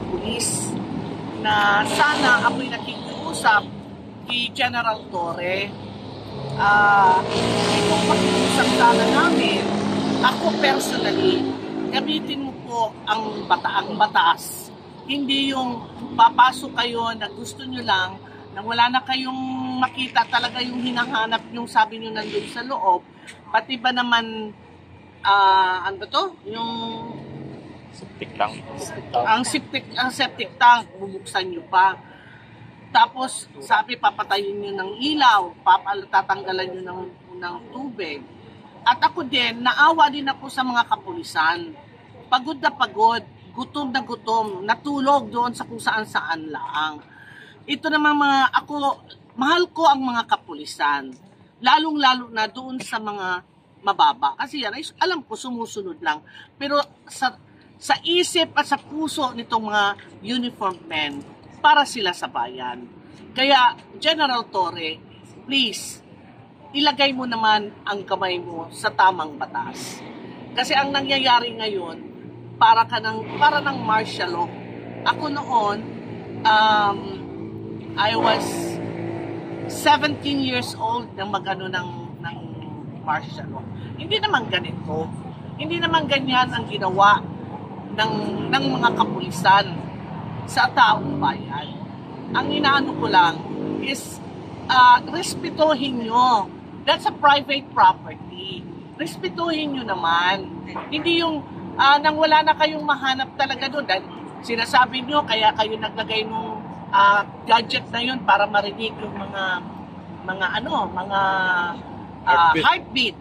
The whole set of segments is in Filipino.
pulis na sana ako'y nakikiusap kay General Torre. Itong pag-uusap sana namin, ako personally, gamitin mo po ang batas. Hindi yung papasok kayo na gusto nyo lang, na wala na kayong makita talaga yung hinahanap yung sabi nyo nandun sa loob. Pati ba naman, ano ba to? Yung septic tank. Ang septic tank, bubuksan nyo pa. Tapos, sabi, papatayin nyo ng ilaw, tatanggalan nyo ng tubig. At ako din, naawa din ako sa mga kapulisan. Pagod na pagod, gutom na gutom, natulog doon sa kung saan-saan lang. Ito naman mahal ko ang mga kapulisan. Lalong-lalo na doon sa mga mababa. Kasi yan, alam ko, sumusunod lang. Pero sa isip at sa puso nitong mga uniformed men, para sila sa bayan. Kaya, General Torre, please, ilagay mo naman ang kamay mo sa tamang batas. Kasi ang nangyayari ngayon, para ng martial law. Ako noon, I was 17 years old nang mag-ano ng martial law. Hindi naman ganito. Hindi naman ganyan ang ginawa ng mga kapulisan sa taong bayan. Ang inaano ko lang is respetuhin nyo. That's a private property. Respetuhin nyo naman. Hindi yung nang wala na kayong mahanap talaga doon. Dahil sinasabi nyo, kaya kayo naglagay ng gadget na yun para marinig yung mga heartbeat.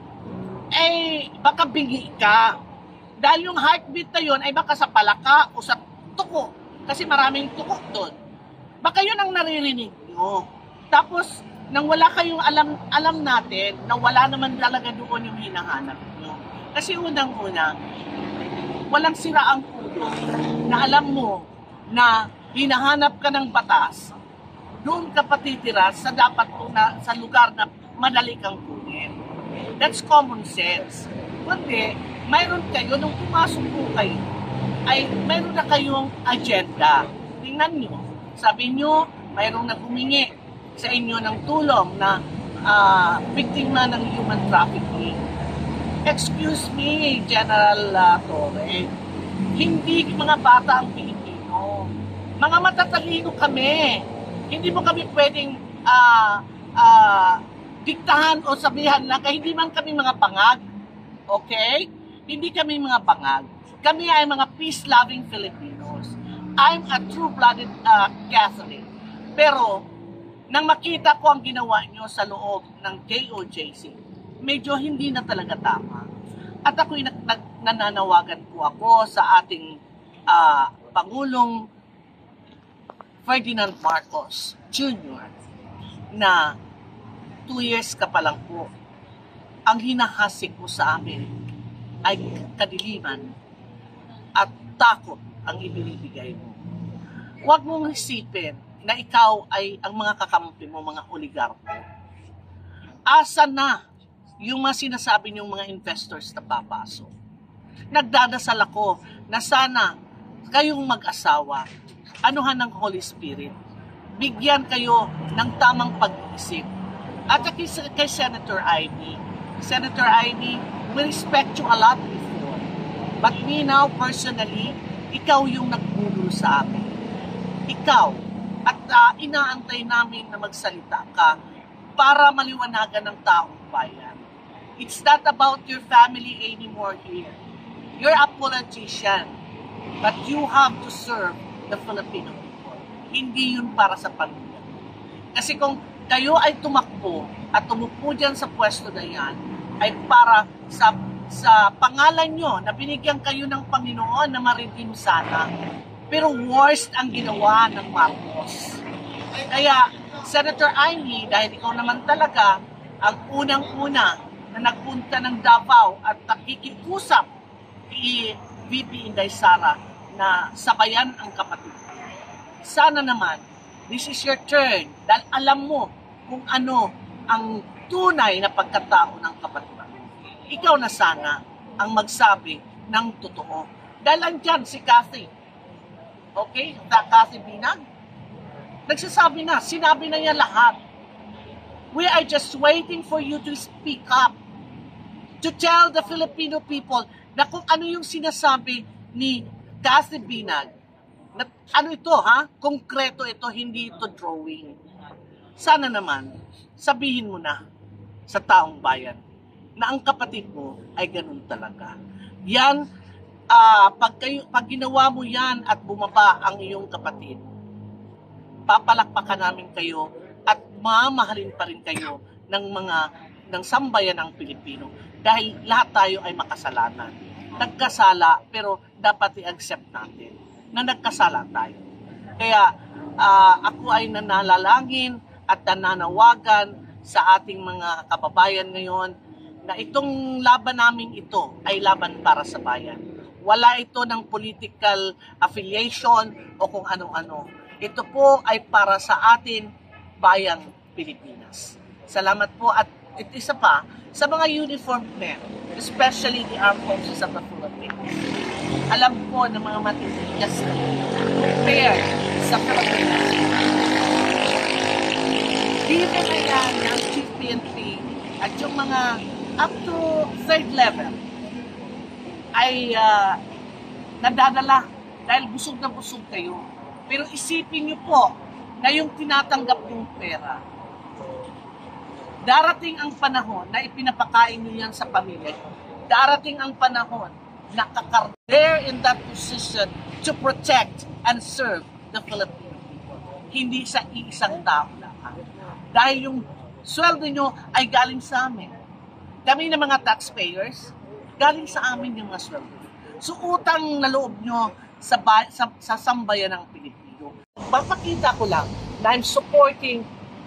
Eh, baka bingi ka. Dahil yung heartbeat na yun ay baka sa palaka o sa tuko. Kasi maraming tuko doon. Baka yun ang naririnig nyo. Tapos, nang wala kayong alam natin na wala naman talaga doon yung hinahanap nyo. Kasi unang-una, walang siraang ulo na alam mo na hinahanap ka ng batas, doon ka patitira sa sa lugar na madali kang kunin. That's common sense. Kundi, mayroon kayo, nung pumasok po kayo, ay mayroon na kayong agenda. Tingnan nyo. Sabi nyo, mayroong naghumingi sa inyo ng tulong na biktima ng human trafficking. Excuse me, General Torre, hindi mga bata ang Pilipino. Mga matatalino kami. Hindi mo kami pwedeng diktahan o sabihan na hindi man kami mga bangag. Okay? Hindi kami mga bangag. Kami ay mga peace-loving Filipinos. I'm a true-blooded Catholic. Pero, nang makita ko ang ginawa nyo sa loob ng KOJC, medyo hindi na talaga tama. At ako'y nananawagan po ako sa ating Pangulong Ferdinand Marcos Jr. na 2 years ka pa lang po. Ang hinahasik mo sa amin ay kadiliman at takot ang ibinibigay mo. Huwag mong isipin na ikaw ay ang mga kakampi mo, mga oligarko. Asa na yung mga sinasabi niyong mga investors na papasok? Nagdadasal ako na sana kayong mag-asawa, anuhan ng Holy Spirit, bigyan kayo ng tamang pag-iisip. At kay Senator Ivy, we respect you a lot before. But me now, personally, ikaw yung nagbulo sa amin. Ikaw. At inaantay namin na magsalita ka para maliwanagan ng taong bayan. It's not about your family anymore here. You're a politician. But you have to serve the Filipino people. Hindi yun para sa pamilya. Kasi kung kayo ay tumakbo at tumupo dyan sa pwesto na yan, ay para sa pangalan nyo na binigyan kayo ng Panginoon na ma-redeem sana. Pero worst ang ginawa ng Marcos. Kaya, Senator Amy, dahil ikaw naman talaga ang unang-una na nagpunta ng Davao at nakikiusap kay VP Inday Sara na sabayan ang kapatid. Sana naman, this is your turn dahil alam mo kung ano ang tunay na pagkatao ng kapatid. Ikaw na sana ang magsabi ng totoo. Dahil andyan si Kathy Okay? Kasi Binag. Nagsasabi na, sinabi na niya lahat. We are just waiting for you to speak up. To tell the Filipino people na kung ano yung sinasabi ni Kasi Binag. Na, ano ito ha? Konkreto ito, hindi ito drawing. Sana naman, sabihin mo na sa taong bayan na ang kapatid mo ay ganun talaga. Yan, pag ginawa mo yan at bumaba ang iyong kapatid, papalakpakan namin kayo at mamahalin pa rin kayo ng sambayan ng Pilipino. Dahil lahat tayo ay makasalanan. Nagkasala, pero dapat i-accept natin na nagkasala tayo. Kaya ako ay nananalangin at nananawagan sa ating mga kababayan ngayon na itong laban namin ito ay laban para sa bayan. Wala ito ng political affiliation o kung ano-ano. Ito po ay para sa atin bayang Pilipinas. Salamat po at isa pa sa mga uniformed men, especially the armed forces of the Philippines. Alam ko ng mga matitigas na compared sa Philippines. Dito na yan ng Chief PNP at yung mga up to third level ay nadadala dahil busog na busog kayo. Pero isipin niyo po na yung tinatanggap yung pera, darating ang panahon na ipinapakain niyo yan sa pamilya. Darating ang panahon na they're in that position to protect and serve the Filipino people. Hindi sa iisang tao lang. Dahil yung sweldo nyo ay galing sa amin. Kami na mga taxpayers, galing sa amin yung mga sweldo. So utang na loob nyo sa sambayan ng Pilipino. Papakita ko lang na I'm supporting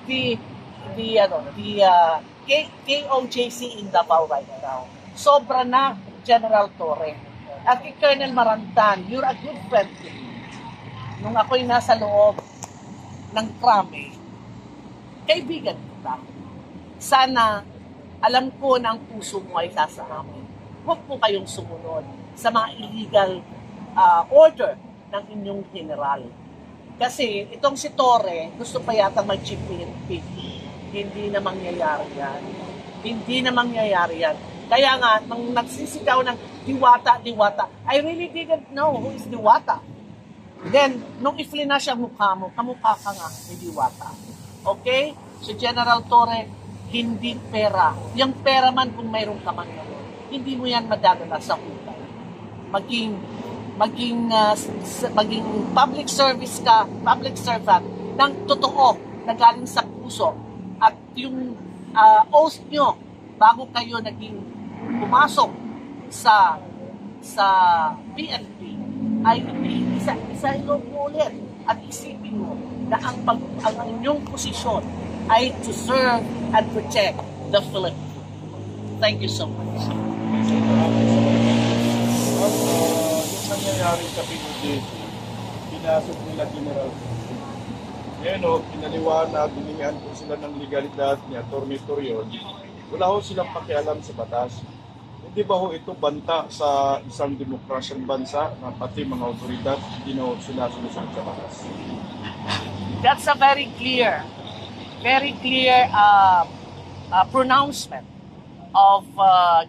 the KOJC in Davao right now. Sobra na General Torre. At kay Colonel Marantan, you're a good friend to me. Nung ako'y nasa loob ng krame, kaibigan kita. Sana alam ko na ang puso mo ay sa amin. Huwag po kayong sumunod sa mga illegal order ng inyong general. Kasi itong si Torre, gusto pa yata mag-chief PNP. Hindi na mangyayari yan. Hindi na mangyayari yan. Kaya nga, nang nagsisigaw ng Diwata, I really didn't know who is Diwata. Then, nung ifli na siya mukha mo, kamukha ka nga ni Diwata. Okay? So, General Torre, hindi pera. Yung pera man kung mayroon ka man yun, hindi mo yan madadala sa hukay. Maging public service ka, public servant, ng totoo, na galing sa puso. At yung oath nyo, bago kayo naging pumasok sa PNP, ay isa ulit at isipin mo na ang inyong posisyon ay to serve and protect the Philippines. Thank you so much. Yung nangyayari sa PNP, pinasok nila General. Ngayon o, pinaliwanag, binihan po sila ng legalidad ni Atty. Torion. Wala ho silang pakialam sa batas. Hindi ba ho ito banta sa isang demokrasyang bansa na pati mga otoridad hindi na ho sila sumusunod sa batas? That's a very clear pronouncement of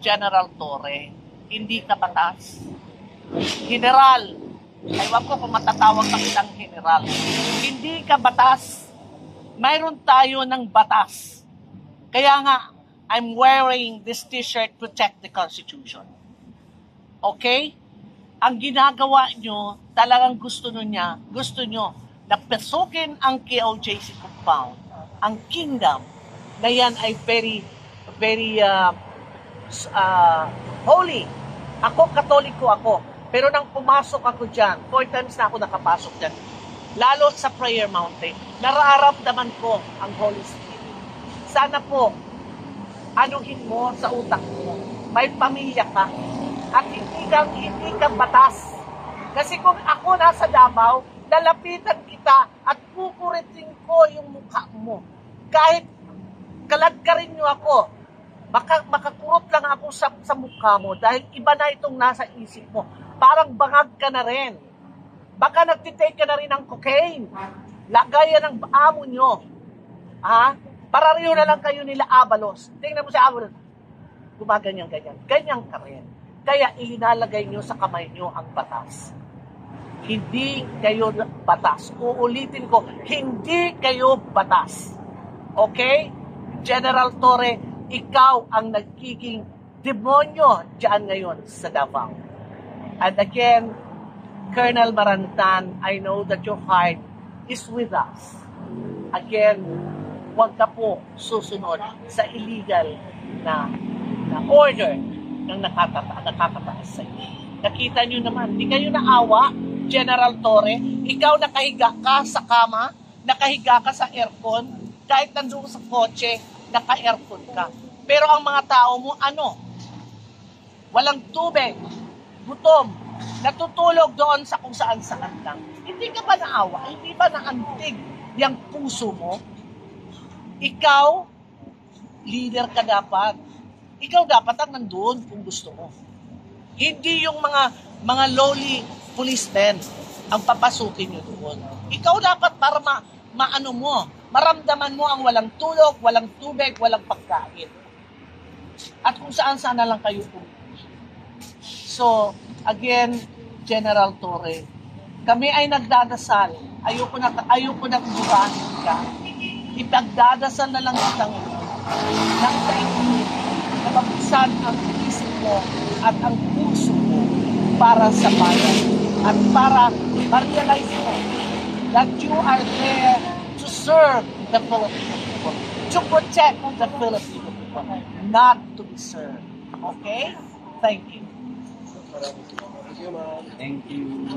General Torre. Hindi ka batas. General, aywan ko kung matatawag ka kitang general. Hindi ka batas. Mayroon tayo ng batas. Kaya nga, I'm wearing this t-shirt, Protect the Constitution. Okay? Ang ginagawa nyo, talagang gusto nyo na pesukin ang KOJC compound, ang kingdom, na yan ay very holy. Ako, Katoliko ako. Pero nang pumasok ako dyan, 4 times na ako nakapasok dyan, lalo sa Prayer Mountain, nararamdaman ko ang Holy Spirit. Sana po, anuhin mo sa utak mo, may pamilya ka, at hindi ka batas. Kasi kung ako nasa Davao, lalapitan kita at kukuritin ko yung mukha mo. Kahit kaladkarin nyo ako, makakurot lang ako sa mukha mo dahil iba na itong nasa isip mo. Parang bangag ka na rin. Baka nagtitake ka na rin ng cocaine. Lagayan ng amo nyo. Ha? Parareho na lang kayo nila Abalos. Tingnan mo si Abalos. Gumaganyan-ganyan. Ganyan ka rin. Kaya ilinalagay nyo sa kamay nyo ang batas. Hindi kayo batas. Uulitin ko, hindi kayo batas. Okay? General Torre, ikaw ang nagiging demonyo dyan ngayon sa Davao. And again, Colonel Marantan, I know that your heart is with us. Again, huwag ka po susunod sa illegal na order ng nakakataas sa iyo. Nakita nyo naman, di kayo naawa, General Torre, ikaw nakahiga ka sa kama, nakahiga ka sa aircon, kahit nandun sa kotse, naka-aircon ka. Pero ang mga tao mo, ano? Walang tubig, gutom, natutulog doon sa kung saan-saan lang. Hindi ka ba naawa? Hindi ba naantig yung puso mo? Ikaw, leader ka dapat. Ikaw dapat ang nandun kung gusto mo. Hindi yung mga lowly policemen ang papasukin nyo doon. Ikaw dapat para maano mo, maramdaman mo ang walang tulog, walang tubig, walang pagkain. At kung saan-saan na lang kayo pumunta. So, again, General Torre, kami ay nagdadasal. Ayoko na bukahin ka. Ipagdadasal na lang kitang ng daigdig na mabuksan ang isip mo at ang puso mo para sa bayan at para ma-realize mo that you are there to serve the Filipino people, to protect the Filipino people, not to be served. Okay? Thank you. Thank you.